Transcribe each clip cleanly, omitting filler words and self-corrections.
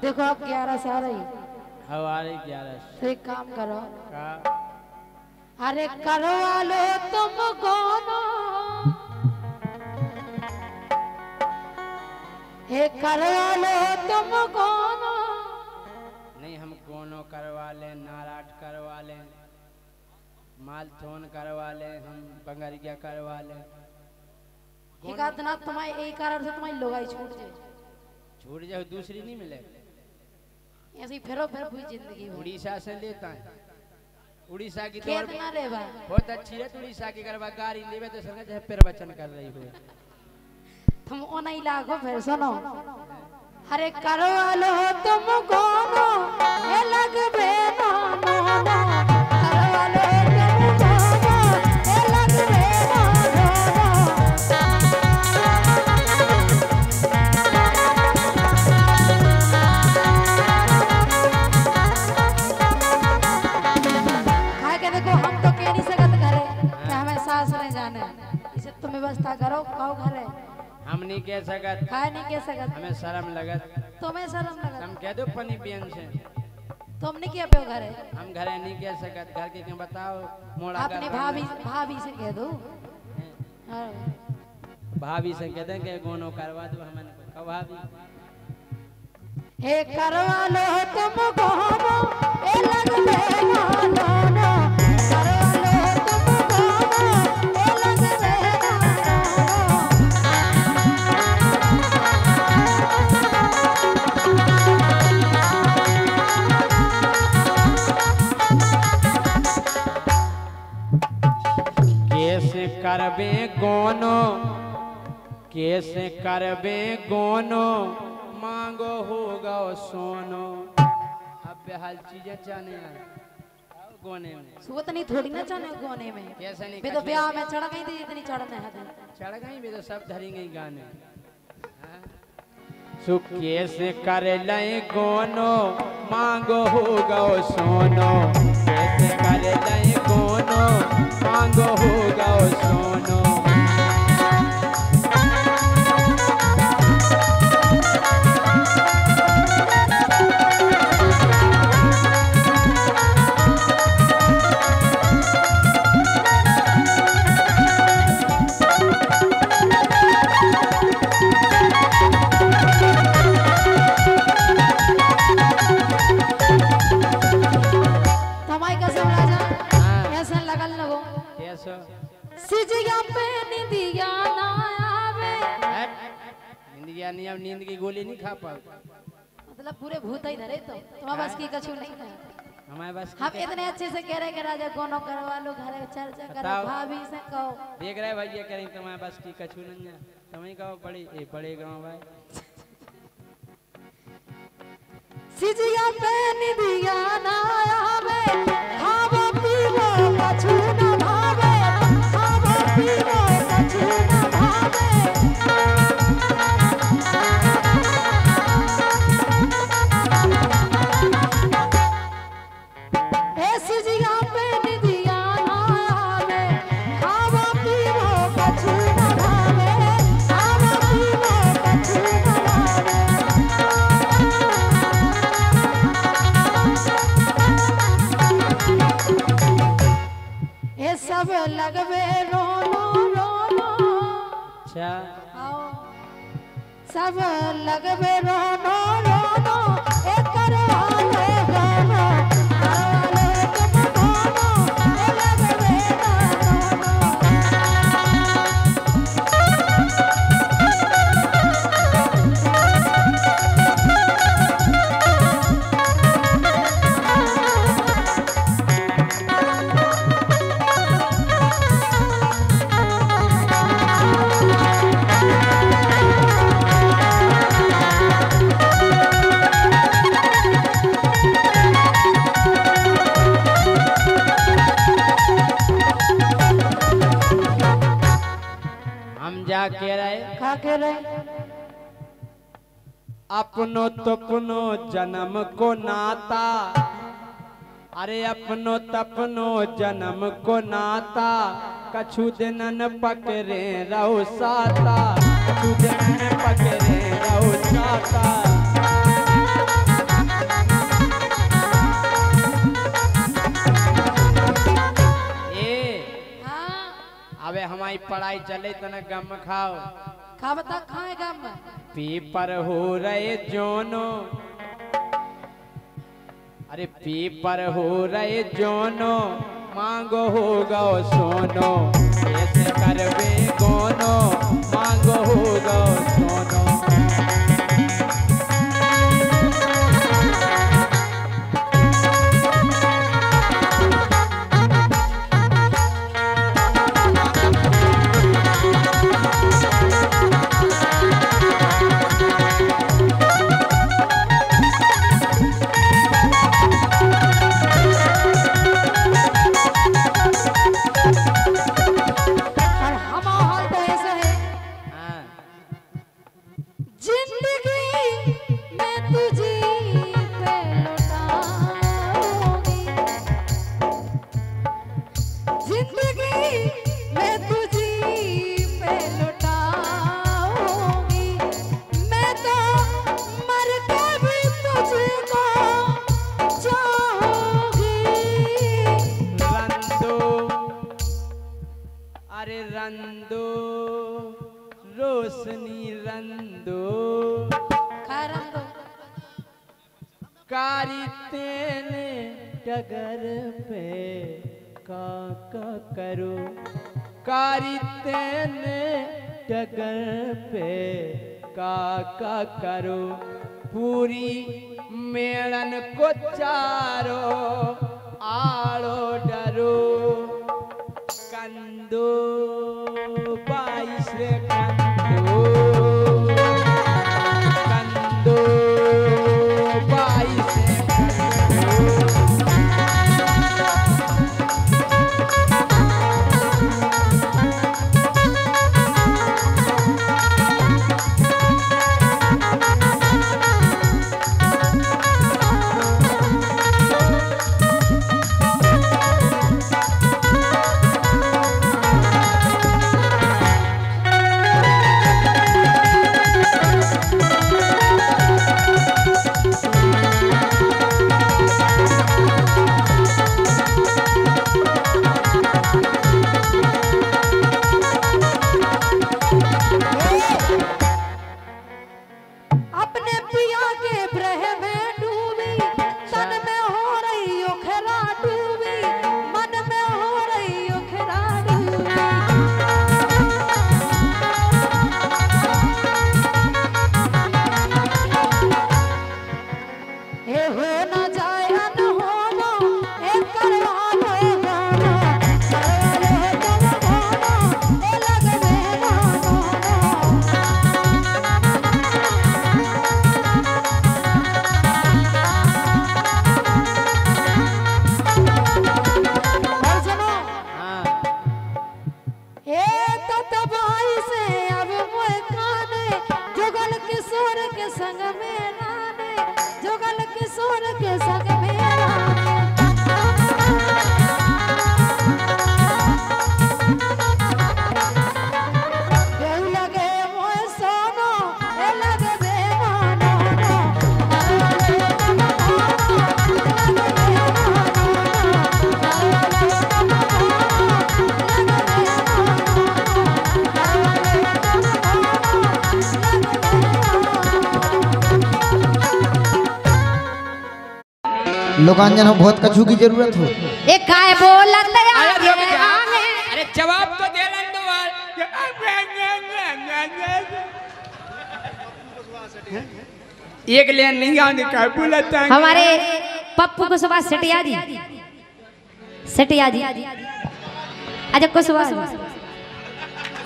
देखो आप 11 से आ रही हमारे 11 तो एक काम करो का अरे करवा लो तुम गोनो हे करवा लो तुम गोनो नहीं हम कोनो करवा ले नाराट करवा ले मालथोन करवा ले हम बंगरिया करवा ले एक आदना तुम्हारे एक कारण से तुम्हारी लोगाई छूट जाए दूसरी नहीं मिले ऐसे फिरो फिर पूरी जिंदगी उड़ीसा से लेता है उड़ीसा की खेत ना रे भाई बहुत अच्छी है उड़ीसा की करवा गाड़ी लेवे तो समझ है प्रवचन कर रही हो तुम ओना इलाको फिर सुनो अरे करवा लो तुम गोनो ए लगबे ना मोनो करवा लो तुम गोनो ए लगबे ना व्यवस्था करो खाओ घरे हम नहीं कह सकत खाए नहीं कह सकत हमें शर्म लगत तुम्हें शर्म लगत हम कह दो पनी बियन से तुम नहीं कह पे घरे हम घरे नहीं कह सकत घर के क्यों बताओ मोड़ा अपनी भाभी से कह दो भाभी से कह देंगे गोनो करवा दो हमें कहो भाभी हे करवा लो तुम गोनो ए लगबे ना दोनो करवा लो तुम गोनो ए लगबे करबे गोनो कैसे करबे गोनो मांगो होगा सोनो अब बेहाल चीजें चाहने गोने में सुगत नहीं थोड़ी ना चाहने गोने में कैसे नहीं तो ब्याह में चढ़ गई थी इतनी चढ़ने है चढ़ गई भी तो सब धरेंगे गाने सु कैसे कर ले गोनो मांगो होगा सोनो कैसे कर ले गोनो मांगो होगा सोनो सिजिया पे निंदिया ना आवे निंदिया नहीं अब नींद की गोली नहीं खा पाओ मतलब पूरे भूत ही धरे तो तुम्हारे बस की कछु नहीं है हमारे बस हम इतने अच्छे से कह रहे कि राजा कोनो करवा लो घरे चर्चा करो भाभी से कहो देख रहे भैया कह रही तुम्हारे बस की कछु नहीं है तुम्हें कहो बड़े गांव भाई सिजिया पे निंदिया ना आवे खावो पीवो कछु ना भावे खावो पीवो कछु ना भावे ए सिजिया पे निंदिया ना आवे खावो पीवो कछु ना भावे खावो पीवो कछु ना भावे सब लगवे रोनो रोनो अच्छा आओ सब लगवे रोनो रोनो एक करवा लो गानो करवा लो तुम गानो ए लगवे के रहे खा के रहे अपनो तपनो जन्म को नाता अरे अपनो तपनो जन्म को नाता कछु दिन पकड़े रहो साता कछु दिन पकड़े रहो साता तुम्हारी पढ़ाई चले तना गम खाओ खा बता खाएगा मैं पेपर हो रहे जोनो अरे पेपर हो रहे जोनो मांगो होगा सोनो ऐसे करवे कोनो मांगो होगा सोनो रंदो रोशनी रंदो कारी तेने डगर पे का करो कारी तेने डगर पे का करो पूरी मेलन को चारो आड़ो डरो कंदो बाईस कंदो कंदो बाईस लोकांजन हो बहुत कछु की जरूरत हो एक काय बोलत अरे जवाब तो दे लन दो एक लेन नहीं आने का बोलता हमारे पप्पू को सुबह सेटिया दी अच्छा को सुबह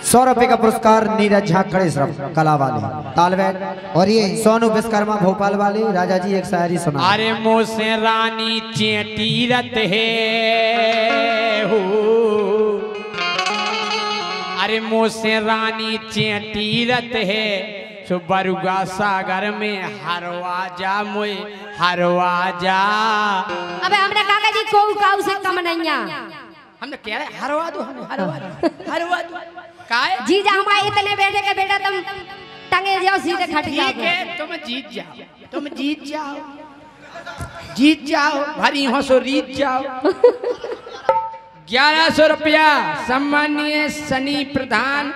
100 रुपए का पुरस्कार नीरज झा खड़े कला वाले तालबेट और ये सोनू विश्वकर्मा भोपाल वाले राजा जी एक शायरी सुना। अरे मोसे रानी चेटीरत है हो अरे मोसे रानी चेटीरत है सो बरुगा सागर में हरवा जा मोए हरवा जा। अबे हमने काका जी को काऊ से कम नहीं हमने कह रहे हरवा दो हमें हरवा दो काहे जीजा हमारे इतने बेटे के बेटा तुम टंगे जाओ सीधे खट जाओ। ठीक है तुम जीत जाओ भरी हो सो रीत जाओ 1100 रुपया सम्मानीय सनी प्रधान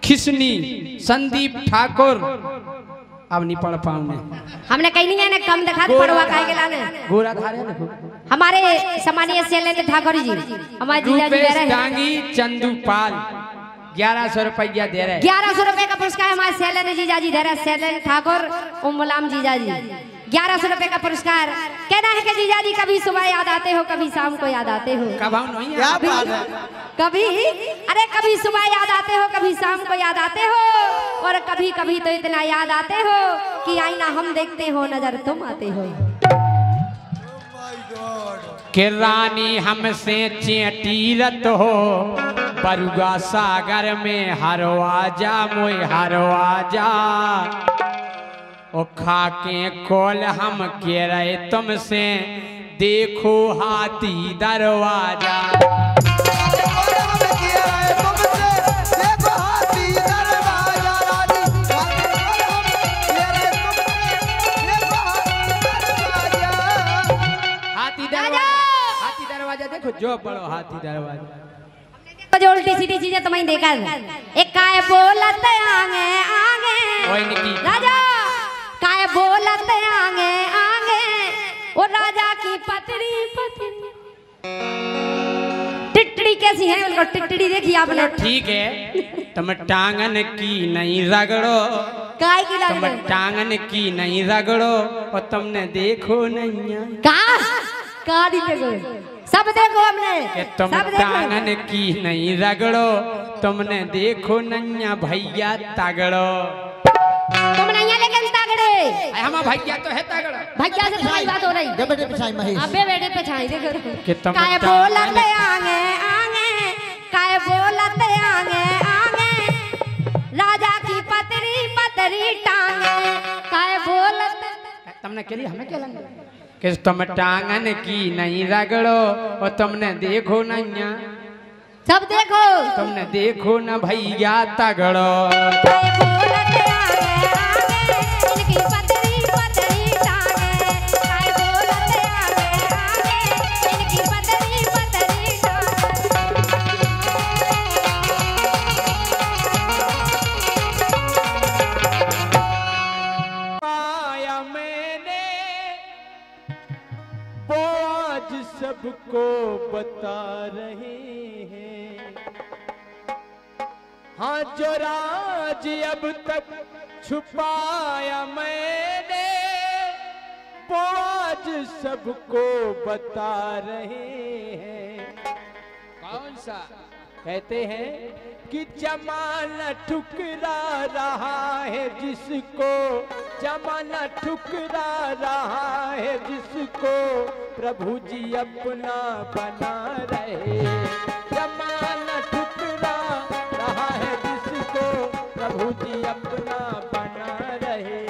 खिसनी संदीप ठाकुर। अब नहीं पढ़ पाऊंगे, हमने कहीं नहीं है ना कम दिखा दे पड़वा काहे के लागे गोरा धारे देखो। हमारे सम्मानीय शैलेंद्र ठाकुर जी हमारे जीजा जी दे रहे हैं डांगी चंदूपाल 1100 रुपया दे रहे हैं। 1100 रुपए का पुरस्कार हमारे शैलेंद्र जीजा जी दे रहे हैं। शैलेंद्र ठाकुर उम्मलाम जीजा जी 1100 रुपए का पुरस्कार। कहना है कि जीजा जी कभी सुबह याद आते हो, कभी शाम को याद आते हो, कब हम नहीं क्या बात है? कभी अरे कभी सुबह याद आते हो, कभी शाम को याद आते हो, और कभी कभी तो इतना याद आते हो कि आईना हम देखते हो नजर तुम आते हो। कि रानी हमसे चेटीरत हो बरुआ सागर में हरवा जा मोय हरवा जा। ओ खाके कोल हम के रहे तुमसे देखो हाथी दरवाजा। हाथी दरवाजा देखो जो पढ़ो हाथी दरवाजा जो उल्टी सीधी चीजें तुम्हें देखा एक काय बोलत आगे आगे ओए निकी राजा काय बोलत आगे आगे वो राजा की पतरी पतरी टिटड़ी कैसी है उनको टिटड़ी देखी आपने? ठीक है तुम टांगन की नहीं रगड़ो काय की तुम लग टांगन की नहीं रगड़ो और तुमने देखो नहीं का देखो सब देखो हमने कि तुम सब देखो। टांगन की नहीं रगड़ो तुमने देखो नैया भैया तगड़ो। तुम नहीं है लेकिन तगड़े हम भैया तो है तगड़ा। भैया से सही बात हो रही बेटे पिछाई महेश अबे बेटे पे छाई देखो कि तुम काय बोलत आगे आगे काय बोलत आगे आगे राजा की पतरी पतरी टांगे काय बोलत तुमने के लिए हमें क्या लगे कि तुम टांगन की नहीं रगड़ो और तुमने देखो नैया सब देखो तुमने देखो न भैया तगड़ो। काय बोलत आगे आगे इनकी पतरी पतरी टांगे काय बोलत आगे आगे इनकी पतरी पतरी पाया मैंने वो आज सबको बता रहे हैं। हाँ जो राज अब तक छुपाया मैंने वो आज सबको बता रहे हैं। कौन सा? कहते हैं कि जमाना ठुकरा रहा है जिसको, जमाना ठुकरा रहा है जिसको प्रभु जी अपना बना रहे। जमाना ठुकरा रहा है जिसको प्रभु जी अपना बना रहे।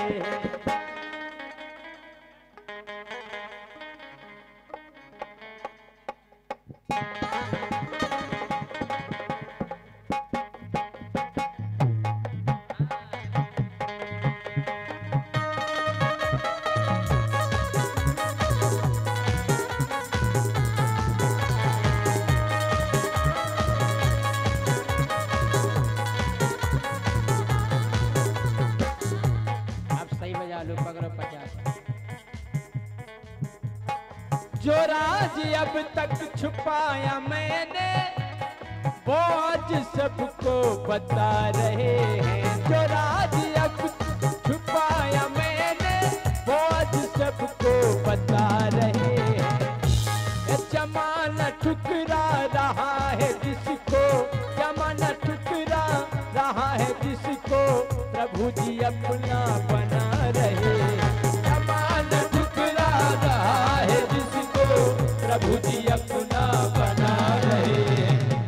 जो राज अब तक छुपाया मैंने वो आज सबको बता रहे हैं। जो राज अब छुपाया मैंने वो आज सबको बता रहे हैं। जमाना ठुकरा रहा है जिसको, जमाना ठुकरा रहा है जिसको प्रभु जी अपना बना रहे। जमाना ठुकरा रहा है जिसको प्रभु जी अपना बना रहे।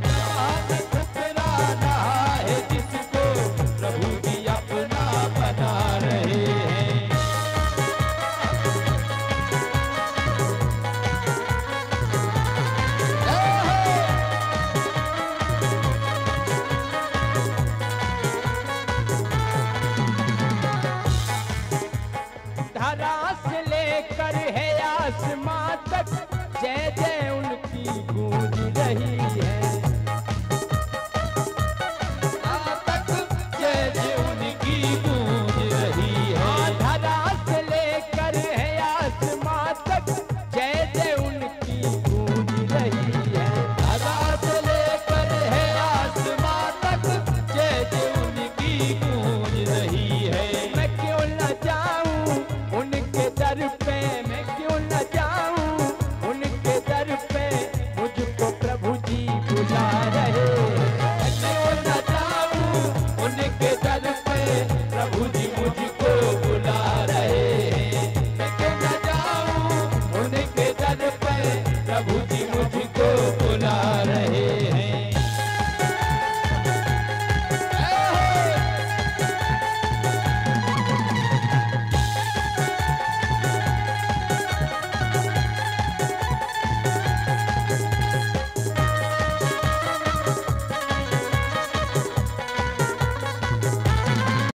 जमाना ठुकरा रहा है जिसको प्रभु जी अपना बना रहे हैं। धरा से लेकर है आसमां तक जय जय उनकी गूंज रही है।